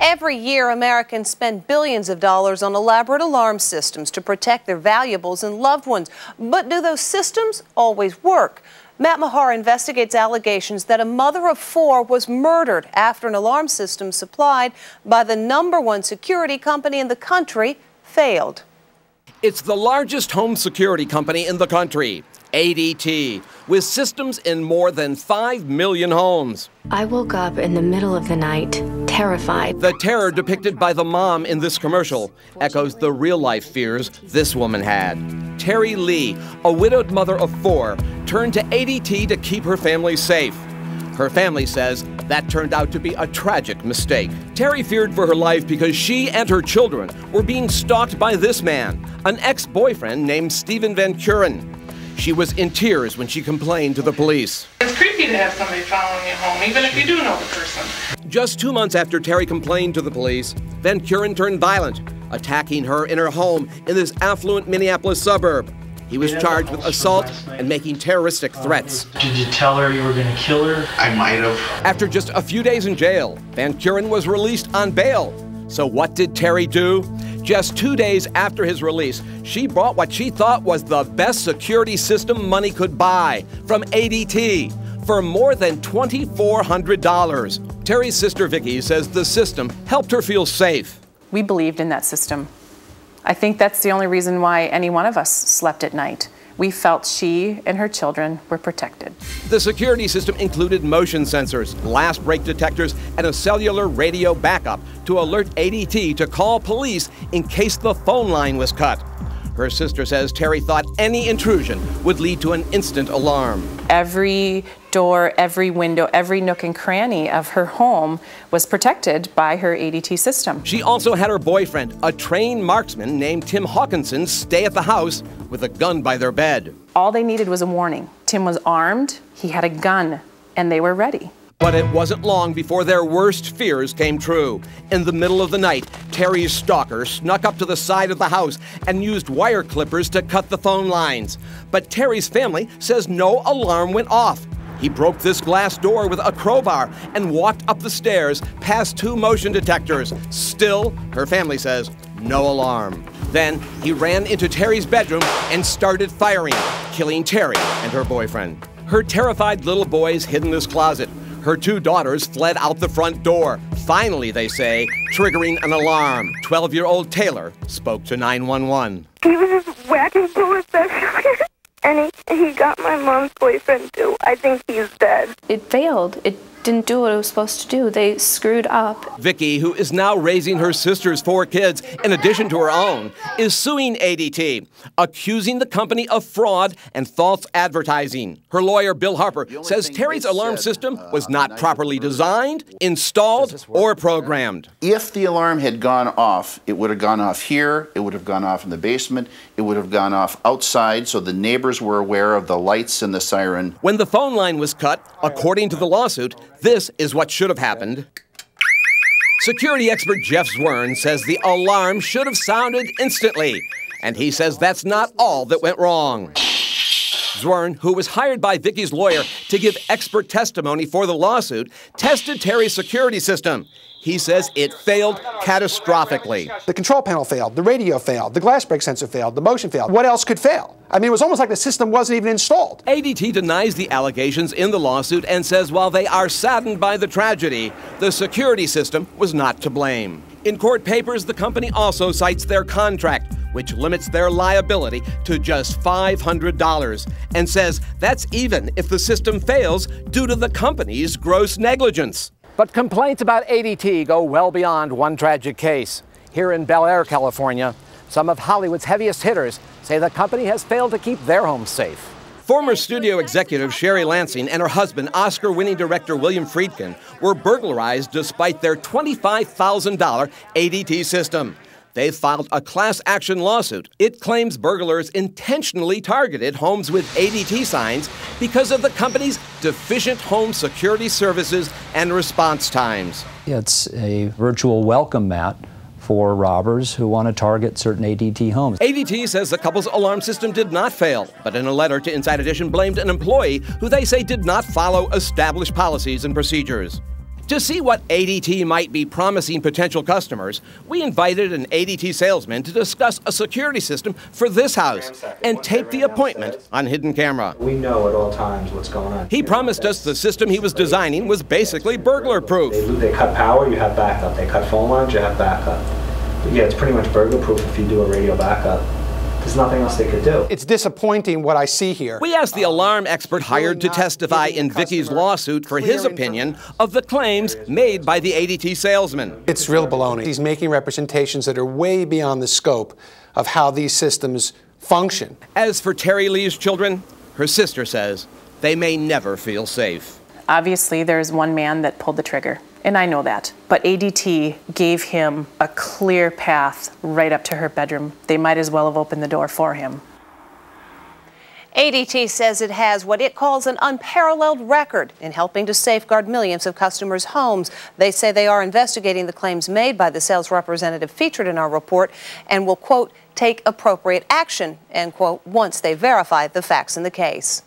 Every year, Americans spend billions of dollars on elaborate alarm systems to protect their valuables and loved ones. But do those systems always work? Matt Mahar investigates allegations that a mother of 4 was murdered after an alarm system supplied by the #1 security company in the country failed. It's the largest home security company in the country, ADT, with systems in more than 5 million homes. I woke up in the middle of the night, terrified. The terror depicted by the mom in this commercial echoes the real-life fears this woman had. Terry Lee, a widowed mother of 4, turned to ADT to keep her family safe. Her family says that turned out to be a tragic mistake. Terry feared for her life because she and her children were being stalked by this man, an ex-boyfriend named Stephen Van Kuren. She was in tears when she complained to the police. It's creepy to have somebody following you home, even if you do know the person. Just 2 months after Terry complained to the police, Van Kuren turned violent, attacking her in her home in this affluent Minneapolis suburb. He was charged with assault and making terroristic threats. Did you tell her you were going to kill her? I might have. After just a few days in jail, Van Kuren was released on bail. So what did Terry do? Just 2 days after his release, she bought what she thought was the best security system money could buy from ADT for more than $2,400. Terry's sister Vicki says the system helped her feel safe. We believed in that system. I think that's the only reason why any one of us slept at night. We felt she and her children were protected. The security system included motion sensors, glass break detectors, and a cellular radio backup to alert ADT to call police in case the phone line was cut. Her sister says Terry thought any intrusion would lead to an instant alarm. Every door, every window, every nook and cranny of her home was protected by her ADT system. She also had her boyfriend, a trained marksman named Tim Hawkinson, stay at the house with a gun by their bed. All they needed was a warning. Tim was armed, he had a gun, and they were ready. But it wasn't long before their worst fears came true. In the middle of the night, Terry's stalker snuck up to the side of the house and used wire clippers to cut the phone lines. But Terry's family says no alarm went off. He broke this glass door with a crowbar and walked up the stairs past 2 motion detectors. Still, her family says, no alarm. Then he ran into Terry's bedroom and started firing, killing Terry and her boyfriend. Her terrified little boys hid in this closet. Her 2 daughters fled out the front door, finally, they say, triggering an alarm. 12-year-old Taylor spoke to 911. He was just whacking bullets everywhere. And he got my mom's boyfriend too. I think he's dead. It failed. It didn't do what it was supposed to do. They screwed up. Vicki, who is now raising her sister's 4 kids in addition to her own, is suing ADT, accusing the company of fraud and false advertising. Her lawyer, Bill Harper, says Terry's alarm system was not properly designed, installed, or programmed. If the alarm had gone off, it would have gone off here, it would have gone off in the basement, it would have gone off outside so the neighbors were aware of the lights and the siren. When the phone line was cut, according to the lawsuit, this is what should have happened. Security expert Jeff Zwern says the alarm should have sounded instantly, and he says that's not all that went wrong. Zwern, who was hired by Vicki's lawyer to give expert testimony for the lawsuit, tested Terry's security system. He says it failed catastrophically. The control panel failed, the radio failed, the glass break sensor failed, the motion failed. What else could fail? I mean, it was almost like the system wasn't even installed. ADT denies the allegations in the lawsuit and says while they are saddened by the tragedy, the security system was not to blame. In court papers, the company also cites their contract, which limits their liability to just $500, and says that's even if the system fails due to the company's gross negligence. But complaints about ADT go well beyond one tragic case. Here in Bel Air, California, some of Hollywood's heaviest hitters say the company has failed to keep their homes safe. Former studio executive Sherry Lansing and her husband, Oscar-winning director William Friedkin, were burglarized despite their $25,000 ADT system. They've filed a class action lawsuit. It claims burglars intentionally targeted homes with ADT signs because of the company's deficient home security services and response times. It's a virtual welcome mat for robbers who want to target certain ADT homes. ADT says the couple's alarm system did not fail, but in a letter to Inside Edition blamed an employee who they say did not follow established policies and procedures. To see what ADT might be promising potential customers, we invited an ADT salesman to discuss a security system for this house and tape the appointment on hidden camera. We know at all times what's going on. He promised us the system he was designing was basically burglar-proof. They cut power, you have backup. They cut phone lines, you have backup. But yeah, it's pretty much burglar-proof if you do a radio backup. There's nothing else they could do. It's disappointing what I see here. We asked the alarm expert hired to testify in Vicky's lawsuit for his opinion of the claims made by the ADT salesman. It's real baloney. He's making representations that are way beyond the scope of how these systems function. As for Terry Lee's children, her sister says they may never feel safe. Obviously, there's one man that pulled the trigger, and I know that. But ADT gave him a clear path right up to her bedroom. They might as well have opened the door for him. ADT says it has what it calls an unparalleled record in helping to safeguard millions of customers' homes. They say they are investigating the claims made by the sales representative featured in our report and will, quote, take appropriate action, end quote, once they verify the facts in the case.